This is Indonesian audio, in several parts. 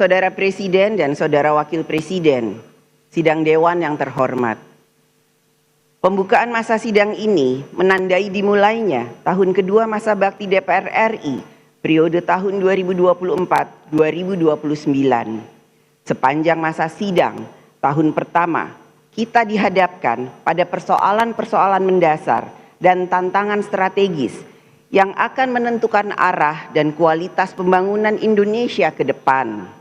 Saudara Presiden dan Saudara Wakil Presiden, Sidang Dewan yang terhormat. Pembukaan masa sidang ini menandai dimulainya tahun kedua masa bakti DPR RI periode tahun 2024-2029. Sepanjang masa sidang tahun pertama, kita dihadapkan pada persoalan-persoalan mendasar dan tantangan strategis yang akan menentukan arah dan kualitas pembangunan Indonesia ke depan.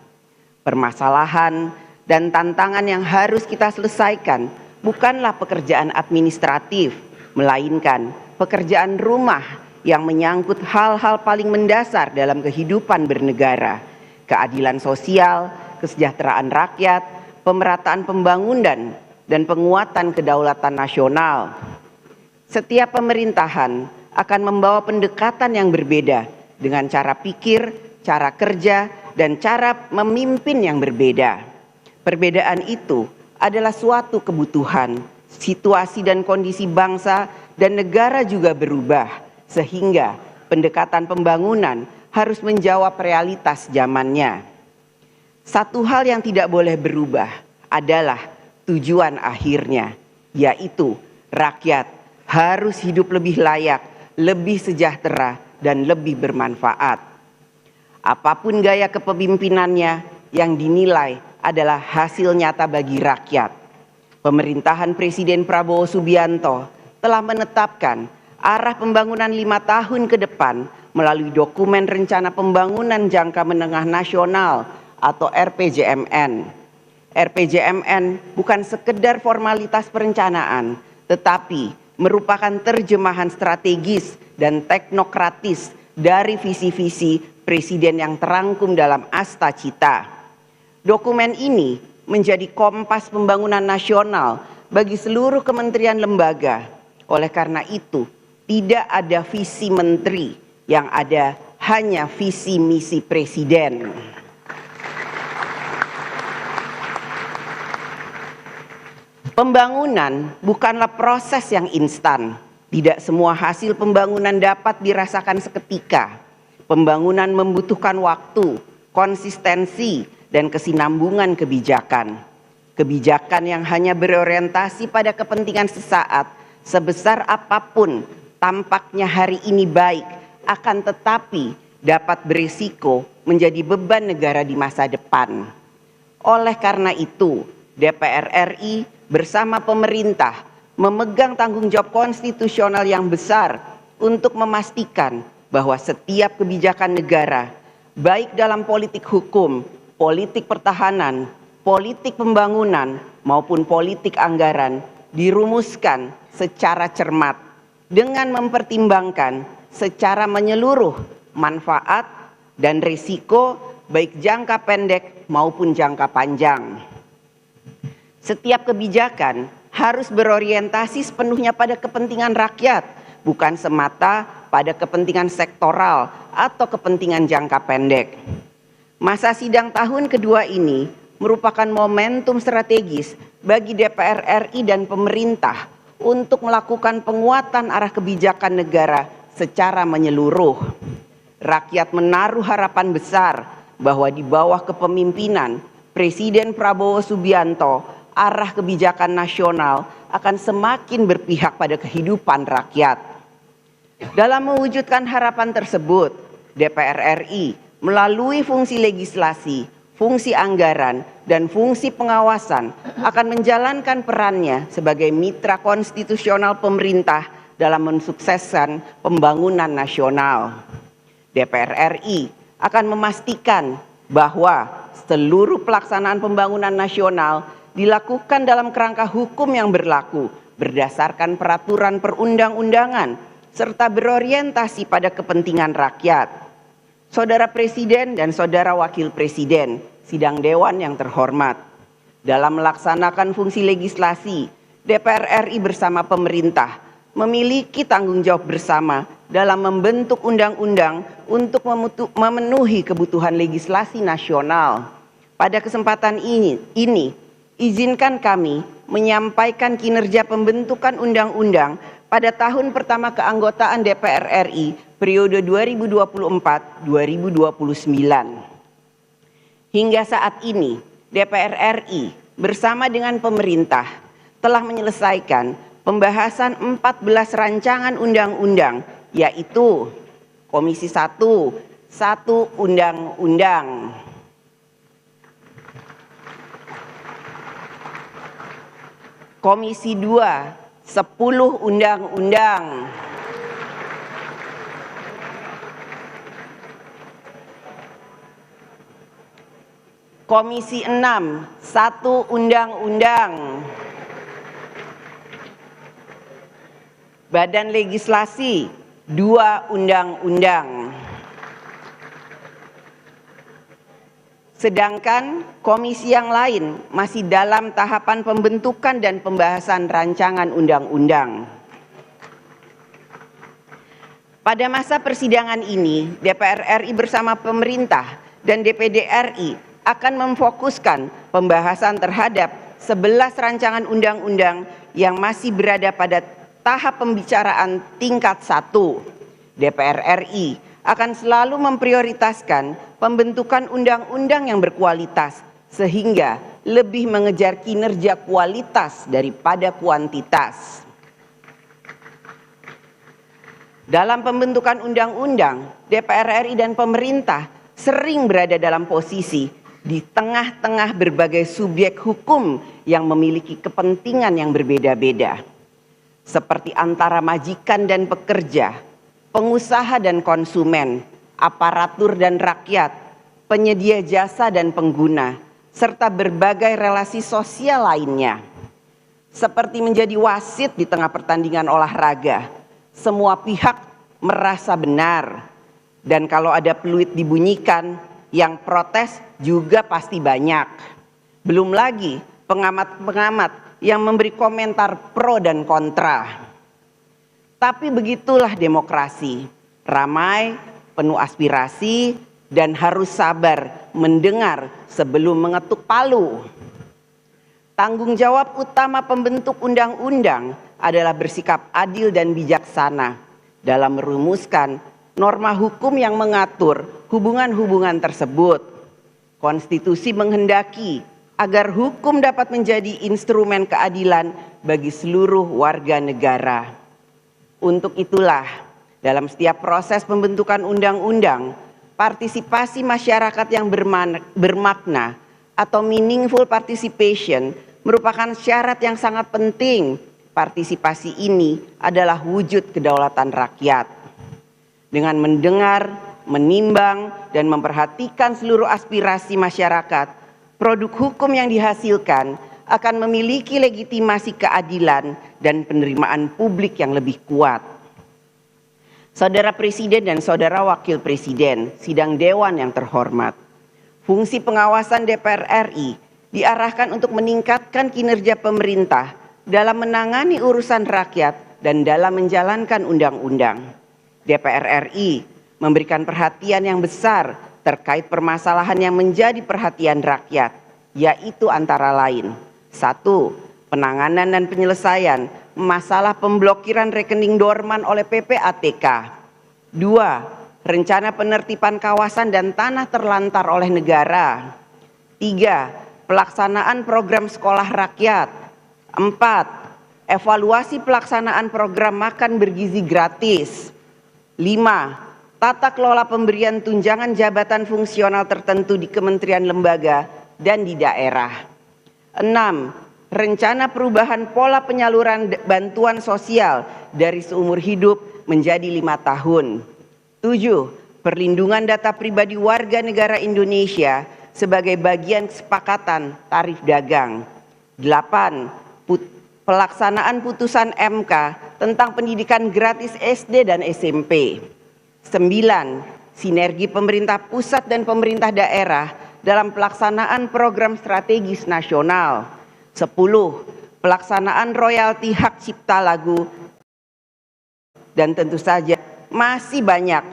Permasalahan dan tantangan yang harus kita selesaikan bukanlah pekerjaan administratif, melainkan pekerjaan rumah yang menyangkut hal-hal paling mendasar dalam kehidupan bernegara, keadilan sosial, kesejahteraan rakyat, pemerataan pembangunan, dan penguatan kedaulatan nasional. Setiap pemerintahan akan membawa pendekatan yang berbeda dengan cara pikir, cara kerja, dan cara memimpin yang berbeda. Perbedaan itu adalah suatu kebutuhan. Situasi dan kondisi bangsa dan negara juga berubah, sehingga pendekatan pembangunan harus menjawab realitas zamannya. Satu hal yang tidak boleh berubah adalah tujuan akhirnya, yaitu rakyat harus hidup lebih layak, lebih sejahtera, dan lebih bermanfaat. Apapun gaya kepemimpinannya yang dinilai adalah hasil nyata bagi rakyat. Pemerintahan Presiden Prabowo Subianto telah menetapkan arah pembangunan 5 tahun ke depan melalui dokumen Rencana Pembangunan Jangka Menengah Nasional atau RPJMN. RPJMN bukan sekedar formalitas perencanaan, tetapi merupakan terjemahan strategis dan teknokratis dari visi-visi Presiden yang terangkum dalam Asta Cita. Dokumen ini menjadi kompas pembangunan nasional bagi seluruh kementerian lembaga. Oleh karena itu, tidak ada visi menteri, yang ada hanya visi misi presiden. Pembangunan bukanlah proses yang instan. Tidak semua hasil pembangunan dapat dirasakan seketika. Pembangunan membutuhkan waktu, konsistensi, dan kesinambungan kebijakan. Kebijakan yang hanya berorientasi pada kepentingan sesaat, sebesar apapun tampaknya hari ini baik, akan tetapi dapat berisiko menjadi beban negara di masa depan. Oleh karena itu, DPR RI bersama pemerintah memegang tanggung jawab konstitusional yang besar untuk memastikan bahwa setiap kebijakan negara, baik dalam politik hukum, politik pertahanan, politik pembangunan, maupun politik anggaran dirumuskan secara cermat dengan mempertimbangkan secara menyeluruh manfaat dan risiko baik jangka pendek maupun jangka panjang. Setiap kebijakan harus berorientasi sepenuhnya pada kepentingan rakyat, bukan semata pada kepentingan sektoral atau kepentingan jangka pendek. Masa sidang tahun kedua ini merupakan momentum strategis bagi DPR RI dan pemerintah untuk melakukan penguatan arah kebijakan negara secara menyeluruh. Rakyat menaruh harapan besar bahwa di bawah kepemimpinan Presiden Prabowo Subianto, arah kebijakan nasional akan semakin berpihak pada kehidupan rakyat. Dalam mewujudkan harapan tersebut, DPR RI melalui fungsi legislasi, fungsi anggaran, dan fungsi pengawasan akan menjalankan perannya sebagai mitra konstitusional pemerintah dalam mensukseskan pembangunan nasional. DPR RI akan memastikan bahwa seluruh pelaksanaan pembangunan nasional dilakukan dalam kerangka hukum yang berlaku berdasarkan peraturan perundang-undangan serta berorientasi pada kepentingan rakyat. Saudara Presiden dan Saudara Wakil Presiden, Sidang Dewan yang terhormat. Dalam melaksanakan fungsi legislasi, DPR RI bersama pemerintah memiliki tanggung jawab bersama dalam membentuk undang-undang untuk memenuhi kebutuhan legislasi nasional. Pada kesempatan ini, izinkan kami menyampaikan kinerja pembentukan undang-undang pada tahun pertama keanggotaan DPR RI periode 2024-2029. Hingga saat ini, DPR RI bersama dengan pemerintah telah menyelesaikan pembahasan 14 rancangan undang-undang, yaitu Komisi 1, 1 undang-undang. Komisi 2, 10 undang-undang. Komisi 6, 1 undang-undang. Badan Legislasi, 2 undang-undang. Sedangkan komisi yang lain masih dalam tahapan pembentukan dan pembahasan rancangan undang-undang. Pada masa persidangan ini, DPR RI bersama pemerintah dan DPD RI akan memfokuskan pembahasan terhadap 11 rancangan undang-undang yang masih berada pada tahap pembicaraan tingkat 1. DPR RI akan selalu memprioritaskan pembentukan undang-undang yang berkualitas sehingga lebih mengejar kinerja kualitas daripada kuantitas. Dalam pembentukan undang-undang, DPR RI dan pemerintah sering berada dalam posisi di tengah-tengah berbagai subjek hukum yang memiliki kepentingan yang berbeda-beda, seperti antara majikan dan pekerja, pengusaha dan konsumen, aparatur dan rakyat, penyedia jasa dan pengguna, serta berbagai relasi sosial lainnya. Seperti menjadi wasit di tengah pertandingan olahraga, semua pihak merasa benar, dan kalau ada peluit dibunyikan, yang protes juga pasti banyak. Belum lagi pengamat-pengamat yang memberi komentar pro dan kontra. Tapi begitulah demokrasi, ramai, penuh aspirasi, dan harus sabar mendengar sebelum mengetuk palu. Tanggung jawab utama pembentuk undang-undang adalah bersikap adil dan bijaksana dalam merumuskan norma hukum yang mengatur hubungan-hubungan tersebut. Konstitusi menghendaki agar hukum dapat menjadi instrumen keadilan bagi seluruh warga negara. Untuk itulah, dalam setiap proses pembentukan undang-undang, partisipasi masyarakat yang bermakna atau meaningful participation merupakan syarat yang sangat penting. Partisipasi ini adalah wujud kedaulatan rakyat. Dengan mendengar, menimbang, dan memperhatikan seluruh aspirasi masyarakat, produk hukum yang dihasilkan akan memiliki legitimasi keadilan dan penerimaan publik yang lebih kuat. Saudara Presiden dan Saudara Wakil Presiden, sidang Dewan yang terhormat, fungsi pengawasan DPR RI diarahkan untuk meningkatkan kinerja pemerintah dalam menangani urusan rakyat dan dalam menjalankan undang-undang. DPR RI memberikan perhatian yang besar terkait permasalahan yang menjadi perhatian rakyat, yaitu antara lain: 1. Penanganan dan penyelesaian masalah pemblokiran rekening dorman oleh PPATK. 2. Rencana penertiban kawasan dan tanah terlantar oleh negara. 3. Pelaksanaan program sekolah rakyat. 4. Evaluasi pelaksanaan program makan bergizi gratis. 5. Tata kelola pemberian tunjangan jabatan fungsional tertentu di kementerian lembaga dan di daerah. 6. Rencana perubahan pola penyaluran bantuan sosial dari seumur hidup menjadi 5 tahun. 7. Perlindungan data pribadi warga negara Indonesia sebagai bagian kesepakatan tarif dagang. 8. Pelaksanaan putusan MK tentang pendidikan gratis SD dan SMP. 9. Sinergi pemerintah pusat dan pemerintah daerah dalam pelaksanaan program strategis nasional. 10. Pelaksanaan royalti hak cipta lagu. Dan tentu saja masih banyak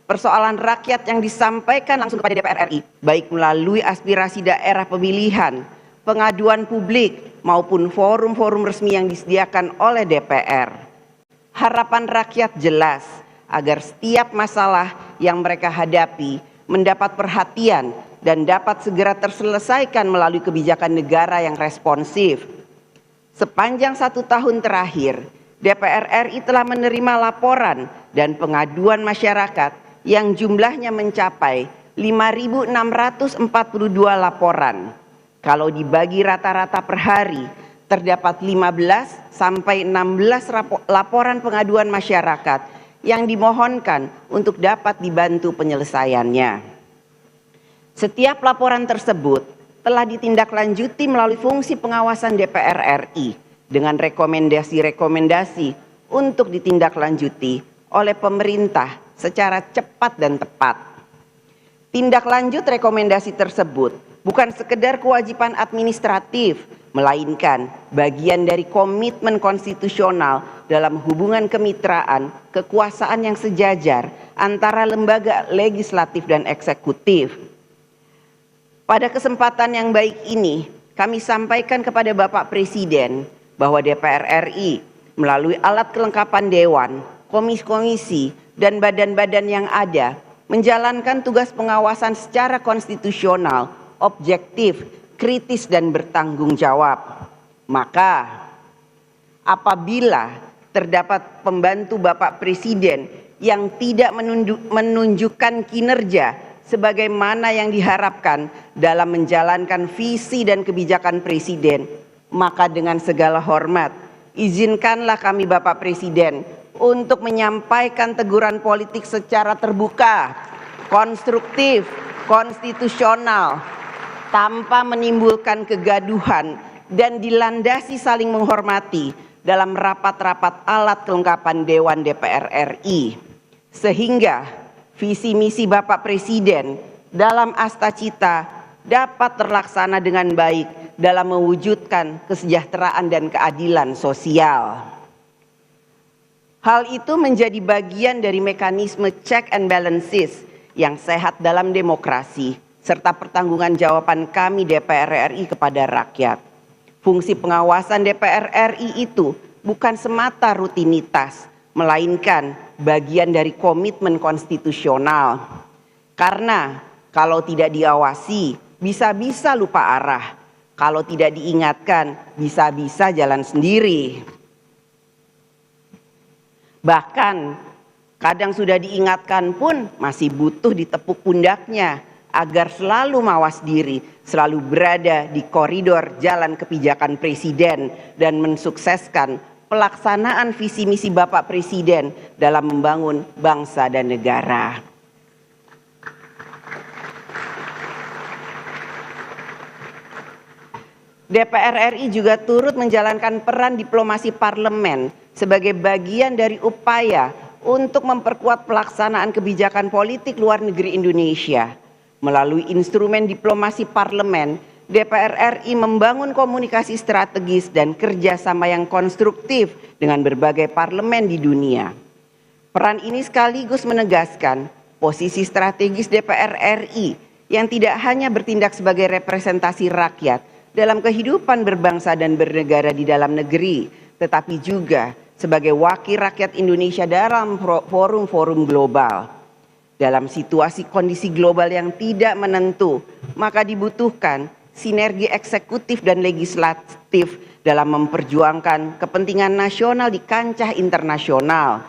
persoalan rakyat yang disampaikan langsung kepada DPR RI, baik melalui aspirasi daerah pemilihan, pengaduan publik, maupun forum-forum resmi yang disediakan oleh DPR. Harapan rakyat jelas agar setiap masalah yang mereka hadapi mendapat perhatian dan dapat segera terselesaikan melalui kebijakan negara yang responsif. Sepanjang 1 tahun terakhir, DPR RI telah menerima laporan dan pengaduan masyarakat yang jumlahnya mencapai 5.642 laporan. Kalau dibagi rata-rata per hari, terdapat 15 sampai 16 laporan pengaduan masyarakat yang dimohonkan untuk dapat dibantu penyelesaiannya. Setiap laporan tersebut telah ditindaklanjuti melalui fungsi pengawasan DPR RI dengan rekomendasi-rekomendasi untuk ditindaklanjuti oleh pemerintah secara cepat dan tepat. Tindak lanjut rekomendasi tersebut bukan sekedar kewajiban administratif, melainkan bagian dari komitmen konstitusional dalam hubungan kemitraan kekuasaan yang sejajar antara lembaga legislatif dan eksekutif. Pada kesempatan yang baik ini, kami sampaikan kepada Bapak Presiden bahwa DPR RI melalui alat kelengkapan Dewan, komisi-komisi, dan badan-badan yang ada menjalankan tugas pengawasan secara konstitusional, objektif, kritis, dan bertanggung jawab. Maka, apabila terdapat pembantu Bapak Presiden yang tidak menunjukkan kinerja sebagaimana yang diharapkan dalam menjalankan visi dan kebijakan Presiden, maka dengan segala hormat, izinkanlah kami Bapak Presiden untuk menyampaikan teguran politik secara terbuka, konstruktif, konstitusional, tanpa menimbulkan kegaduhan dan dilandasi saling menghormati dalam rapat-rapat alat kelengkapan Dewan DPR RI. Sehingga visi misi Bapak Presiden dalam Asta Cita dapat terlaksana dengan baik dalam mewujudkan kesejahteraan dan keadilan sosial. Hal itu menjadi bagian dari mekanisme check and balances yang sehat dalam demokrasi serta pertanggungjawaban kami DPR RI kepada rakyat. Fungsi pengawasan DPR RI itu bukan semata rutinitas, melainkan bagian dari komitmen konstitusional. Karena kalau tidak diawasi, bisa-bisa lupa arah. Kalau tidak diingatkan, bisa-bisa jalan sendiri. Bahkan kadang sudah diingatkan pun masih butuh ditepuk pundaknya agar selalu mawas diri, selalu berada di koridor jalan kebijakan Presiden dan mensukseskan pelaksanaan visi misi Bapak Presiden dalam membangun bangsa dan negara. DPR RI juga turut menjalankan peran diplomasi parlemen sebagai bagian dari upaya untuk memperkuat pelaksanaan kebijakan politik luar negeri Indonesia. Melalui instrumen diplomasi parlemen, DPR RI membangun komunikasi strategis dan kerjasama yang konstruktif dengan berbagai parlemen di dunia. Peran ini sekaligus menegaskan posisi strategis DPR RI yang tidak hanya bertindak sebagai representasi rakyat dalam kehidupan berbangsa dan bernegara di dalam negeri, tetapi juga sebagai wakil rakyat Indonesia dalam forum-forum global. Dalam situasi kondisi global yang tidak menentu, maka dibutuhkan sinergi eksekutif dan legislatif dalam memperjuangkan kepentingan nasional di kancah internasional.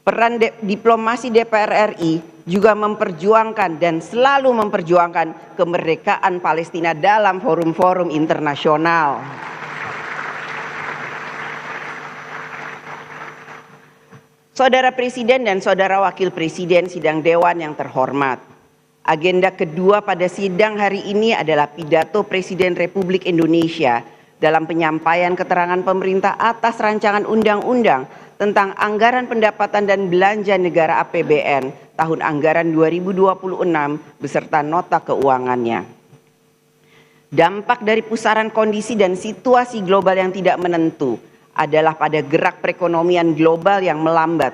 Peran diplomasi DPR RI juga memperjuangkan dan selalu memperjuangkan kemerdekaan Palestina dalam forum-forum internasional. Saudara Presiden dan Saudara Wakil Presiden sidang Dewan yang terhormat, agenda kedua pada sidang hari ini adalah pidato Presiden Republik Indonesia dalam penyampaian keterangan pemerintah atas rancangan undang-undang tentang anggaran pendapatan dan belanja negara APBN tahun anggaran 2026 beserta nota keuangannya. Dampak dari pusaran kondisi dan situasi global yang tidak menentu adalah pada gerak perekonomian global yang melambat,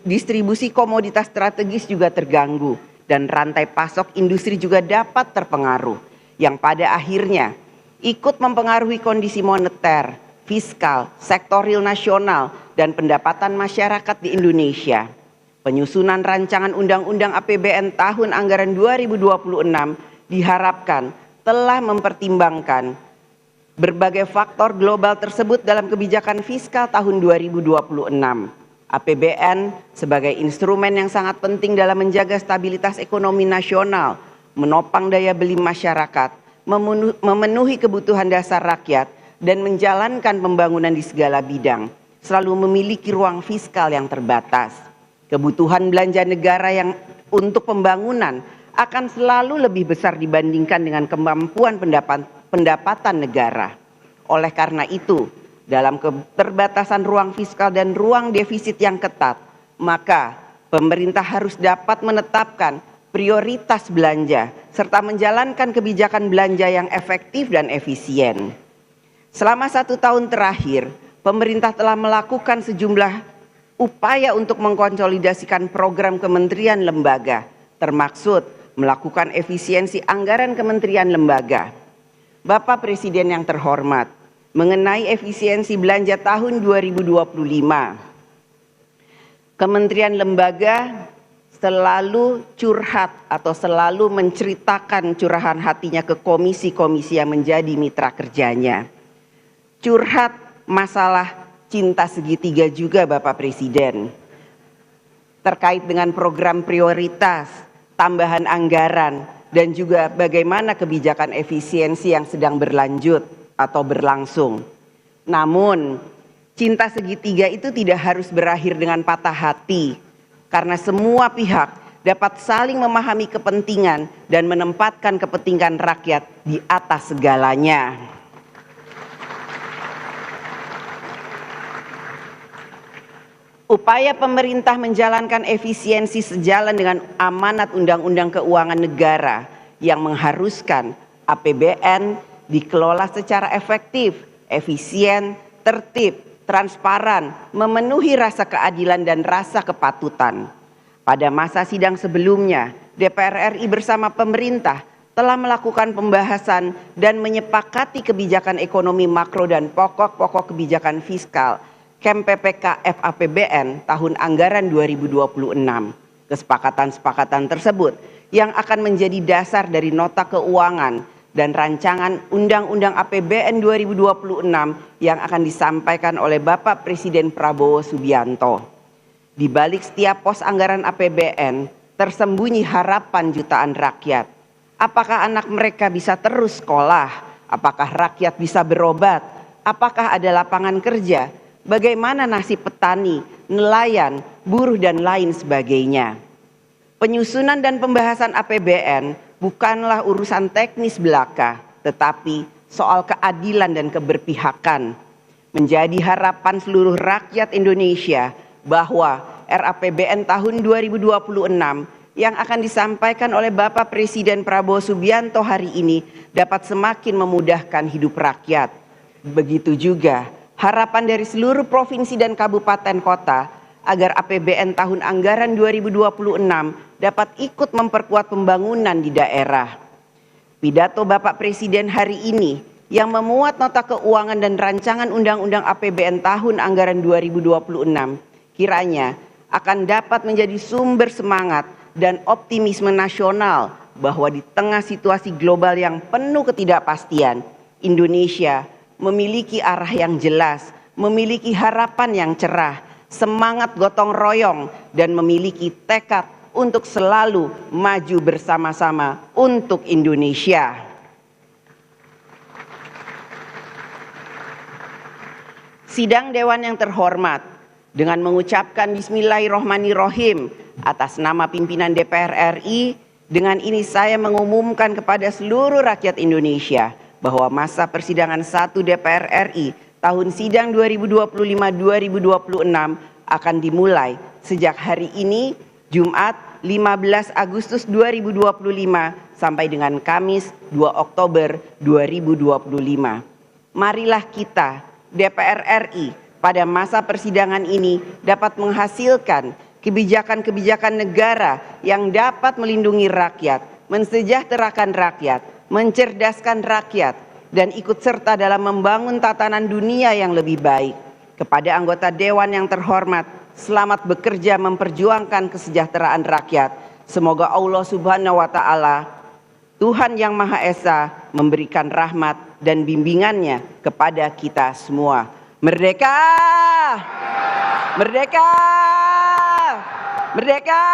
distribusi komoditas strategis juga terganggu, dan rantai pasok industri juga dapat terpengaruh, yang pada akhirnya ikut mempengaruhi kondisi moneter, fiskal, sektor real nasional, dan pendapatan masyarakat di Indonesia. Penyusunan rancangan Undang-Undang APBN tahun anggaran 2026 diharapkan telah mempertimbangkan berbagai faktor global tersebut dalam kebijakan fiskal tahun 2026. APBN sebagai instrumen yang sangat penting dalam menjaga stabilitas ekonomi nasional, menopang daya beli masyarakat, memenuhi kebutuhan dasar rakyat, dan menjalankan pembangunan di segala bidang, selalu memiliki ruang fiskal yang terbatas. Kebutuhan belanja negara yang untuk pembangunan akan selalu lebih besar dibandingkan dengan kemampuan pendapatan negara. Oleh karena itu, dalam keterbatasan ruang fiskal dan ruang defisit yang ketat, maka pemerintah harus dapat menetapkan prioritas belanja serta menjalankan kebijakan belanja yang efektif dan efisien. Selama 1 tahun terakhir, pemerintah telah melakukan sejumlah upaya untuk mengkonsolidasikan program kementerian lembaga, termaksud melakukan efisiensi anggaran kementerian lembaga. Bapak Presiden yang terhormat, mengenai efisiensi belanja tahun 2025, Kementerian lembaga selalu curhat atau selalu menceritakan curahan hatinya ke komisi-komisi yang menjadi mitra kerjanya. Curhat masalah cinta segitiga juga Bapak Presiden, terkait dengan program prioritas, tambahan anggaran, dan juga bagaimana kebijakan efisiensi yang sedang berlanjut atau berlangsung. Namun, cinta segitiga itu tidak harus berakhir dengan patah hati, karena semua pihak dapat saling memahami kepentingan dan menempatkan kepentingan rakyat di atas segalanya. Upaya pemerintah menjalankan efisiensi sejalan dengan amanat Undang-Undang Keuangan Negara yang mengharuskan APBN dikelola secara efektif, efisien, tertib, transparan, memenuhi rasa keadilan dan rasa kepatutan. Pada masa sidang sebelumnya, DPR RI bersama pemerintah telah melakukan pembahasan dan menyepakati kebijakan ekonomi makro dan pokok-pokok kebijakan fiskal KEM-PPK FAPBN tahun anggaran 2026. Kesepakatan-kesepakatan tersebut yang akan menjadi dasar dari nota keuangan dan rancangan Undang-Undang APBN 2026 yang akan disampaikan oleh Bapak Presiden Prabowo Subianto. Di balik setiap pos anggaran APBN tersembunyi harapan jutaan rakyat. Apakah anak mereka bisa terus sekolah? Apakah rakyat bisa berobat? Apakah ada lapangan kerja? Bagaimana nasib petani, nelayan, buruh, dan lain sebagainya. Penyusunan dan pembahasan APBN bukanlah urusan teknis belaka, tetapi soal keadilan dan keberpihakan. Menjadi harapan seluruh rakyat Indonesia bahwa RAPBN tahun 2026 yang akan disampaikan oleh Bapak Presiden Prabowo Subianto hari ini dapat semakin memudahkan hidup rakyat. Begitu juga harapan dari seluruh provinsi dan kabupaten kota agar APBN tahun anggaran 2026 dapat ikut memperkuat pembangunan di daerah. Pidato Bapak Presiden hari ini yang memuat nota keuangan dan rancangan Undang-Undang APBN tahun anggaran 2026 kiranya akan dapat menjadi sumber semangat dan optimisme nasional bahwa di tengah situasi global yang penuh ketidakpastian, Indonesia memiliki arah yang jelas, memiliki harapan yang cerah, semangat gotong royong, dan memiliki tekad untuk selalu maju bersama-sama untuk Indonesia. Sidang Dewan yang terhormat, dengan mengucapkan Bismillahirrohmanirrohim atas nama pimpinan DPR RI, dengan ini saya mengumumkan kepada seluruh rakyat Indonesia bahwa masa persidangan 1 DPR RI tahun sidang 2025-2026 akan dimulai sejak hari ini, Jumat 15 Agustus 2025 sampai dengan Kamis 2 Oktober 2025. Marilah kita, DPR RI, pada masa persidangan ini dapat menghasilkan kebijakan-kebijakan negara yang dapat melindungi rakyat, mensejahterakan rakyat, mencerdaskan rakyat, dan ikut serta dalam membangun tatanan dunia yang lebih baik. Kepada anggota Dewan yang terhormat, selamat bekerja memperjuangkan kesejahteraan rakyat. Semoga Allah Subhanahu wa Ta'ala, Tuhan yang Maha Esa, memberikan rahmat dan bimbingannya kepada kita semua. Merdeka! Merdeka! Merdeka!